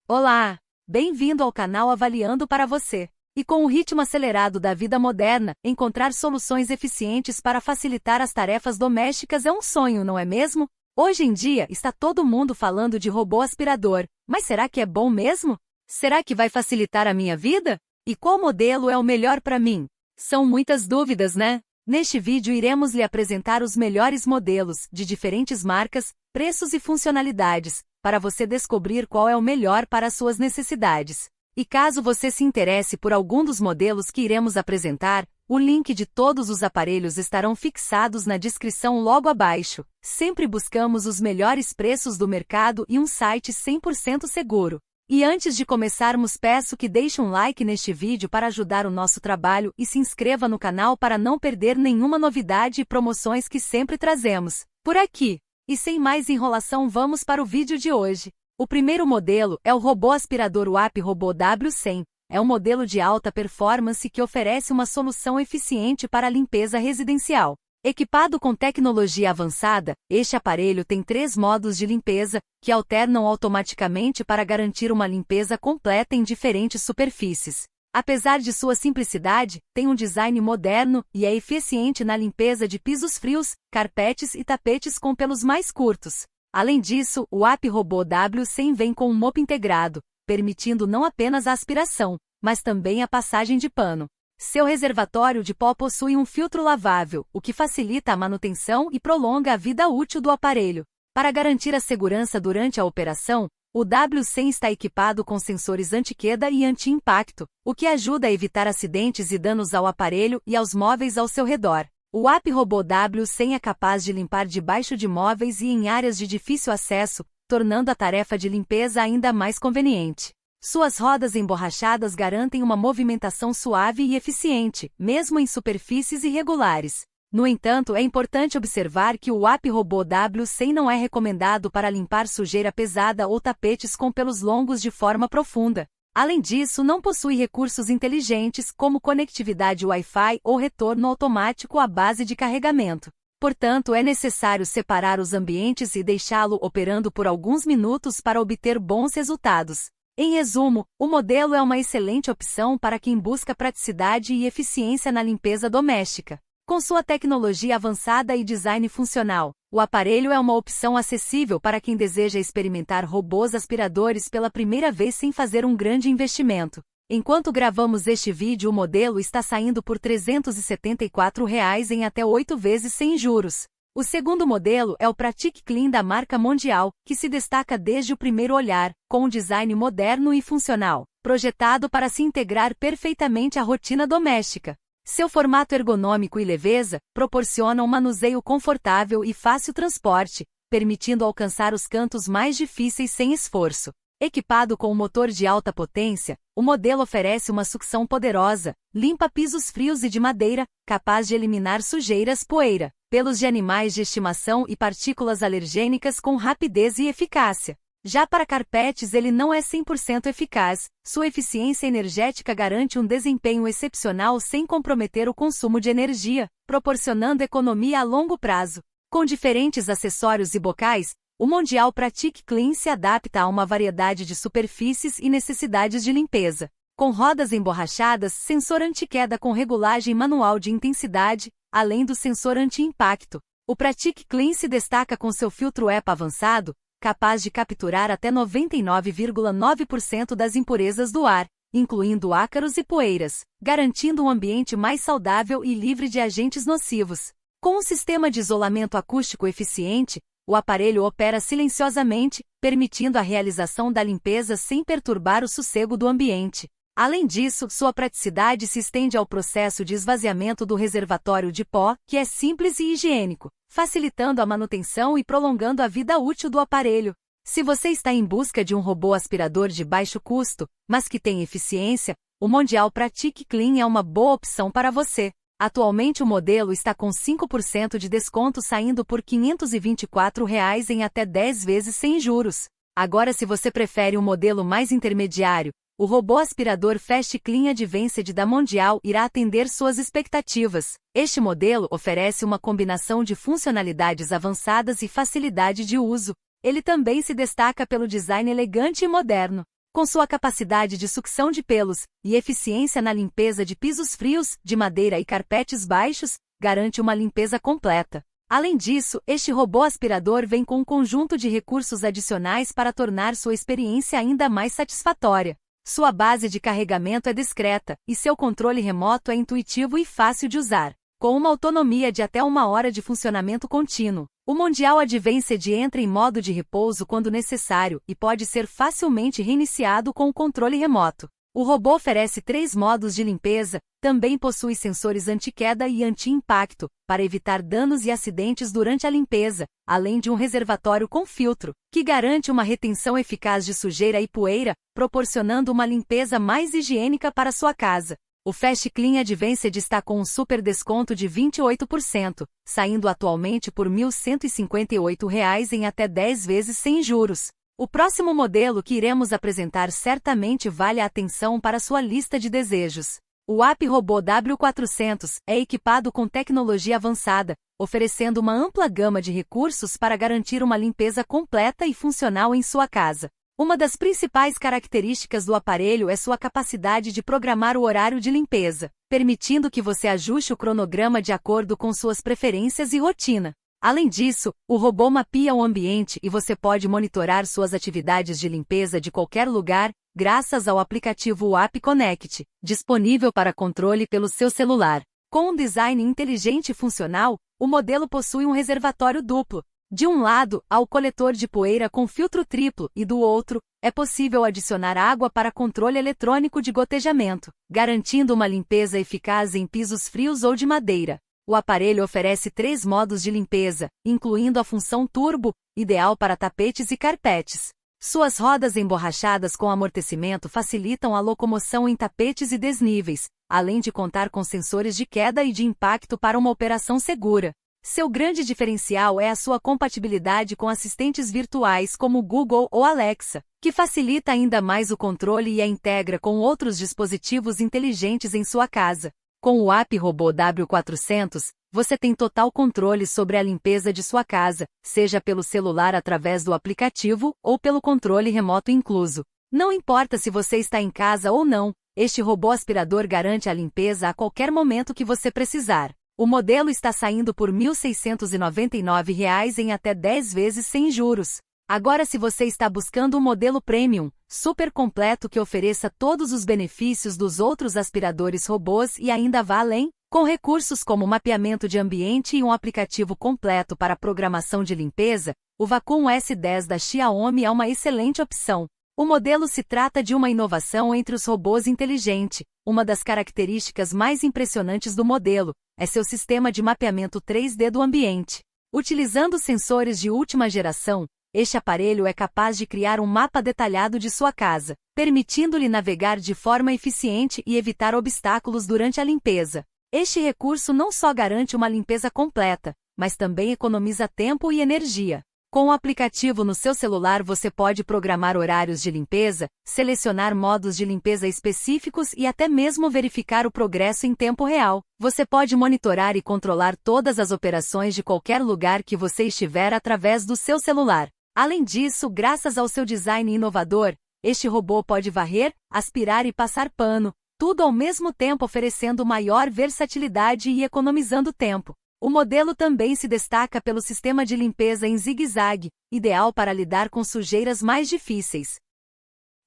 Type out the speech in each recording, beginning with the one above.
Olá! Bem-vindo ao canal Avaliando para você. E com o ritmo acelerado da vida moderna, encontrar soluções eficientes para facilitar as tarefas domésticas é um sonho, não é mesmo? Hoje em dia, está todo mundo falando de robô aspirador, mas será que é bom mesmo? Será que vai facilitar a minha vida? E qual modelo é o melhor para mim? São muitas dúvidas, né? Neste vídeo iremos lhe apresentar os melhores modelos, de diferentes marcas, preços e funcionalidades, para você descobrir qual é o melhor para as suas necessidades. E caso você se interesse por algum dos modelos que iremos apresentar, o link de todos os aparelhos estarão fixados na descrição logo abaixo. Sempre buscamos os melhores preços do mercado e um site 100% seguro. E antes de começarmos, peço que deixe um like neste vídeo para ajudar o nosso trabalho e se inscreva no canal para não perder nenhuma novidade e promoções que sempre trazemos por aqui. E sem mais enrolação, vamos para o vídeo de hoje. O primeiro modelo é o robô aspirador UAP Robô W100. É um modelo de alta performance que oferece uma solução eficiente para a limpeza residencial. Equipado com tecnologia avançada, este aparelho tem 3 modos de limpeza, que alternam automaticamente para garantir uma limpeza completa em diferentes superfícies. Apesar de sua simplicidade, tem um design moderno e é eficiente na limpeza de pisos frios, carpetes e tapetes com pelos mais curtos. Além disso, o UAP Robô W100 vem com um mop integrado, permitindo não apenas a aspiração, mas também a passagem de pano. Seu reservatório de pó possui um filtro lavável, o que facilita a manutenção e prolonga a vida útil do aparelho. Para garantir a segurança durante a operação, o W100 está equipado com sensores anti-queda e anti-impacto, o que ajuda a evitar acidentes e danos ao aparelho e aos móveis ao seu redor. O UAP Robô W100 é capaz de limpar debaixo de móveis e em áreas de difícil acesso, tornando a tarefa de limpeza ainda mais conveniente. Suas rodas emborrachadas garantem uma movimentação suave e eficiente, mesmo em superfícies irregulares. No entanto, é importante observar que o UAP Robô W100 não é recomendado para limpar sujeira pesada ou tapetes com pelos longos de forma profunda. Além disso, não possui recursos inteligentes como conectividade Wi-Fi ou retorno automático à base de carregamento. Portanto, é necessário separar os ambientes e deixá-lo operando por alguns minutos para obter bons resultados. Em resumo, o modelo é uma excelente opção para quem busca praticidade e eficiência na limpeza doméstica. Com sua tecnologia avançada e design funcional, o aparelho é uma opção acessível para quem deseja experimentar robôs aspiradores pela primeira vez sem fazer um grande investimento. Enquanto gravamos este vídeo, o modelo está saindo por R$ 374 em até 8 vezes sem juros. O segundo modelo é o Pratic Clean da marca Mondial, que se destaca desde o primeiro olhar, com um design moderno e funcional, projetado para se integrar perfeitamente à rotina doméstica. Seu formato ergonômico e leveza proporcionam um manuseio confortável e fácil transporte, permitindo alcançar os cantos mais difíceis sem esforço. Equipado com um motor de alta potência, o modelo oferece uma sucção poderosa, limpa pisos frios e de madeira, capaz de eliminar sujeiras, poeira, pelos de animais de estimação e partículas alergênicas com rapidez e eficácia. Já para carpetes, ele não é 100% eficaz, sua eficiência energética garante um desempenho excepcional sem comprometer o consumo de energia, proporcionando economia a longo prazo. Com diferentes acessórios e bocais, o Mondial Pratic Clean se adapta a uma variedade de superfícies e necessidades de limpeza. Com rodas emborrachadas, sensor anti-queda com regulagem manual de intensidade, além do sensor anti-impacto. O Pratic Clean se destaca com seu filtro EPA avançado, capaz de capturar até 99,9% das impurezas do ar, incluindo ácaros e poeiras, garantindo um ambiente mais saudável e livre de agentes nocivos. Com um sistema de isolamento acústico eficiente, o aparelho opera silenciosamente, permitindo a realização da limpeza sem perturbar o sossego do ambiente. Além disso, sua praticidade se estende ao processo de esvaziamento do reservatório de pó, que é simples e higiênico, facilitando a manutenção e prolongando a vida útil do aparelho. Se você está em busca de um robô aspirador de baixo custo, mas que tem eficiência, o Mondial Pratic Clean é uma boa opção para você. Atualmente o modelo está com 5% de desconto, saindo por R$ 524 em até 10 vezes sem juros. Agora, se você prefere um modelo mais intermediário, o robô aspirador Fast Clean Advanced da Mondial irá atender suas expectativas. Este modelo oferece uma combinação de funcionalidades avançadas e facilidade de uso. Ele também se destaca pelo design elegante e moderno. Com sua capacidade de sucção de pelos e eficiência na limpeza de pisos frios, de madeira e carpetes baixos, garante uma limpeza completa. Além disso, este robô aspirador vem com um conjunto de recursos adicionais para tornar sua experiência ainda mais satisfatória. Sua base de carregamento é discreta, e seu controle remoto é intuitivo e fácil de usar. Com uma autonomia de até 1 hora de funcionamento contínuo, o Mondial Advanced entra em modo de repouso quando necessário e pode ser facilmente reiniciado com o controle remoto. O robô oferece 3 modos de limpeza, também possui sensores anti-queda e anti-impacto, para evitar danos e acidentes durante a limpeza, além de um reservatório com filtro, que garante uma retenção eficaz de sujeira e poeira, proporcionando uma limpeza mais higiênica para sua casa. O Fast Clean Advanced está com um super desconto de 28%, saindo atualmente por R$ 1.158 em até 10 vezes sem juros. O próximo modelo que iremos apresentar certamente vale a atenção para sua lista de desejos. O App Robô W400 é equipado com tecnologia avançada, oferecendo uma ampla gama de recursos para garantir uma limpeza completa e funcional em sua casa. Uma das principais características do aparelho é sua capacidade de programar o horário de limpeza, permitindo que você ajuste o cronograma de acordo com suas preferências e rotina. Além disso, o robô mapeia o ambiente e você pode monitorar suas atividades de limpeza de qualquer lugar, graças ao aplicativo App Connect, disponível para controle pelo seu celular. Com um design inteligente e funcional, o modelo possui um reservatório duplo. De um lado, há o coletor de poeira com filtro triplo e do outro, é possível adicionar água para controle eletrônico de gotejamento, garantindo uma limpeza eficaz em pisos frios ou de madeira. O aparelho oferece 3 modos de limpeza, incluindo a função turbo, ideal para tapetes e carpetes. Suas rodas emborrachadas com amortecimento facilitam a locomoção em tapetes e desníveis, além de contar com sensores de queda e de impacto para uma operação segura. Seu grande diferencial é a sua compatibilidade com assistentes virtuais como Google ou Alexa, que facilita ainda mais o controle e a integra com outros dispositivos inteligentes em sua casa. Com o App Robô W400, você tem total controle sobre a limpeza de sua casa, seja pelo celular através do aplicativo ou pelo controle remoto incluso. Não importa se você está em casa ou não, este robô aspirador garante a limpeza a qualquer momento que você precisar. O modelo está saindo por R$ 1.699 em até 10 vezes sem juros. Agora, se você está buscando um modelo premium, super completo que ofereça todos os benefícios dos outros aspiradores robôs e ainda vá além, com recursos como mapeamento de ambiente e um aplicativo completo para programação de limpeza, o Vacuum S10 da Xiaomi é uma excelente opção. O modelo se trata de uma inovação entre os robôs inteligentes. Uma das características mais impressionantes do modelo é seu sistema de mapeamento 3D do ambiente. Utilizando sensores de última geração, este aparelho é capaz de criar um mapa detalhado de sua casa, permitindo-lhe navegar de forma eficiente e evitar obstáculos durante a limpeza. Este recurso não só garante uma limpeza completa, mas também economiza tempo e energia. Com o aplicativo no seu celular você pode programar horários de limpeza, selecionar modos de limpeza específicos e até mesmo verificar o progresso em tempo real. Você pode monitorar e controlar todas as operações de qualquer lugar que você estiver através do seu celular. Além disso, graças ao seu design inovador, este robô pode varrer, aspirar e passar pano, tudo ao mesmo tempo oferecendo maior versatilidade e economizando tempo. O modelo também se destaca pelo sistema de limpeza em zigue-zague, ideal para lidar com sujeiras mais difíceis.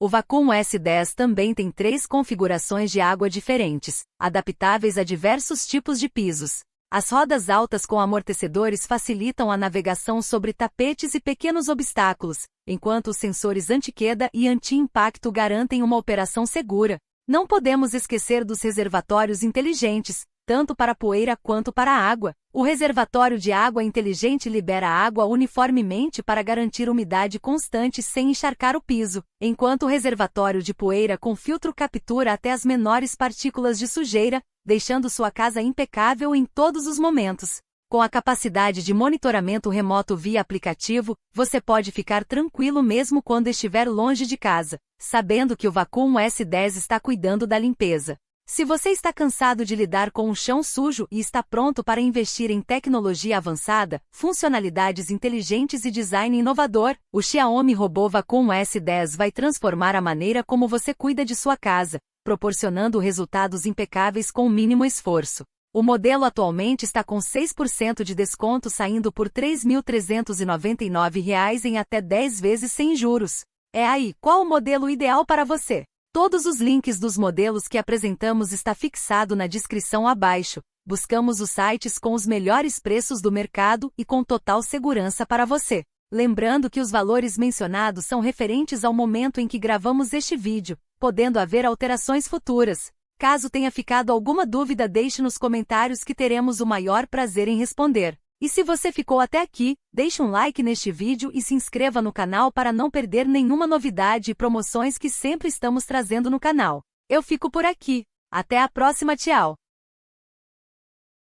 O Vacuum S10 também tem 3 configurações de água diferentes, adaptáveis a diversos tipos de pisos. As rodas altas com amortecedores facilitam a navegação sobre tapetes e pequenos obstáculos, enquanto os sensores anti-queda e anti-impacto garantem uma operação segura. Não podemos esquecer dos reservatórios inteligentes, tanto para poeira quanto para água. O reservatório de água inteligente libera água uniformemente para garantir umidade constante sem encharcar o piso, enquanto o reservatório de poeira com filtro captura até as menores partículas de sujeira, deixando sua casa impecável em todos os momentos. Com a capacidade de monitoramento remoto via aplicativo, você pode ficar tranquilo mesmo quando estiver longe de casa, sabendo que o Vacuum S10 está cuidando da limpeza. Se você está cansado de lidar com um chão sujo e está pronto para investir em tecnologia avançada, funcionalidades inteligentes e design inovador, o Xiaomi Robô Vacuum S10 vai transformar a maneira como você cuida de sua casa, proporcionando resultados impecáveis com o mínimo esforço. O modelo atualmente está com 6% de desconto, saindo por R$ 3.399 em até 10 vezes sem juros. É aí, qual o modelo ideal para você? Todos os links dos modelos que apresentamos está fixado na descrição abaixo. Buscamos os sites com os melhores preços do mercado e com total segurança para você. Lembrando que os valores mencionados são referentes ao momento em que gravamos este vídeo, podendo haver alterações futuras. Caso tenha ficado alguma dúvida, deixe nos comentários que teremos o maior prazer em responder. E se você ficou até aqui, deixe um like neste vídeo e se inscreva no canal para não perder nenhuma novidade e promoções que sempre estamos trazendo no canal. Eu fico por aqui. Até a próxima, tchau!